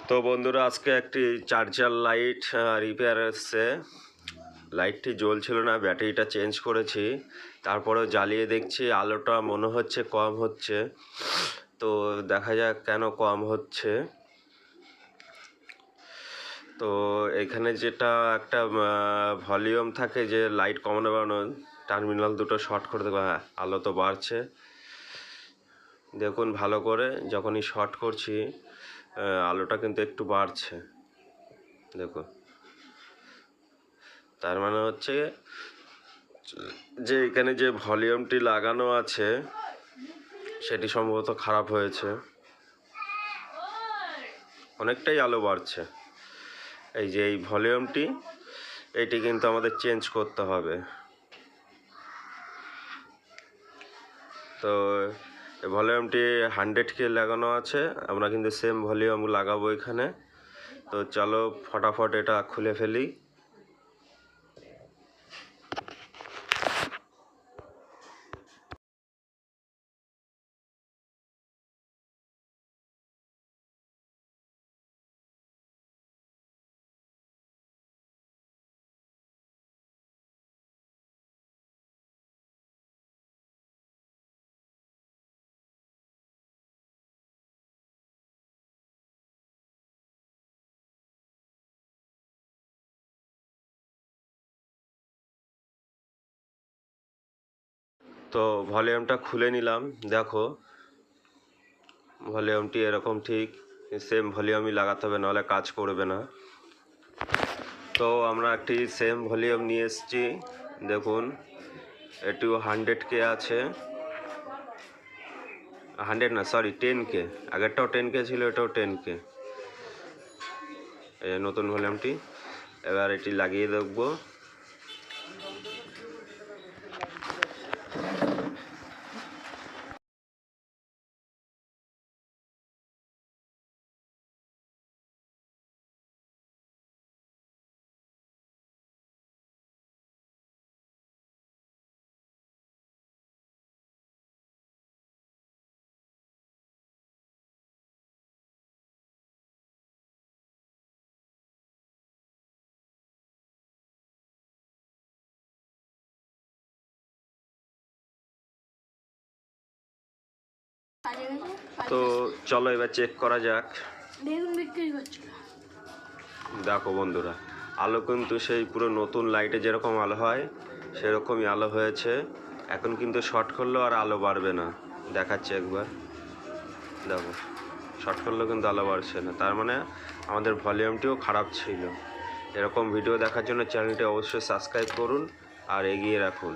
তো বন্ধুরা আজকে একটি চার্জার লাইট রিপেয়ার এসছে। লাইটটি জ্বলছিল না, ব্যাটারিটা চেঞ্জ করেছি, তারপরেও জ্বালিয়ে দেখছি আলোটা মনে হচ্ছে কম হচ্ছে। তো দেখা যাক কেন কম হচ্ছে। তো এখানে যেটা একটা ভলিউম থাকে যে লাইট কমানো বাড়ানো, টার্মিনাল দুটো শর্ট করে দেবো। হ্যাঁ, আলো তো বাড়ছে, দেখুন ভালো করে। যখনই শর্ট করছি আলোটা কিন্তু একটু বাড়ছে, দেখুন। তার মানে হচ্ছে যে এখানে যে ভলিউমটি লাগানো আছে সেটি সম্ভবত খারাপ হয়েছে, অনেকটাই আলো বাড়ছে। এই যে এই ভলিউমটি, এটি কিন্তু আমাদের চেঞ্জ করতে হবে। তো ভলিউমটি 100K লাগানো আছে, আমরা কিন্তু সেম ভলিউম লাগাবো এখানে। তো চলো ফটাফট এটা খুলে ফেলি। তো ভলিউমটা খুলে নিলাম, দেখো ভলিউমটি এরকম ঠিক সেম ভলিউমই লাগাতে হবে, নাহলে কাজ করবে না। তো আমরা একটি সেম ভলিউম নিয়ে এসেছি, দেখুন এটিও 100K আছে। 100 না, সরি 10K। আগেরটাও 10K ছিল, এটাও 10K। এই নতুন ভলিউমটি, এবার এটি লাগিয়ে দেখবো। তো চলো এবার চেক করা যাক। দেখো বন্ধুরা, আলো কিন্তু সেই পুরো নতুন লাইটে যেরকম আলো হয় সেরকমই আলো হয়েছে। এখন কিন্তু শর্ট করলেও আর আলো বাড়বে না, দেখাচ্ছে একবার, দেখো শর্ট করলেও কিন্তু আলো বাড়ছে না। তার মানে আমাদের ভলিউমটিও খারাপ ছিল। এরকম ভিডিও দেখার জন্য চ্যানেলটি অবশ্যই সাবস্ক্রাইব করুন আর এগিয়ে রাখুন।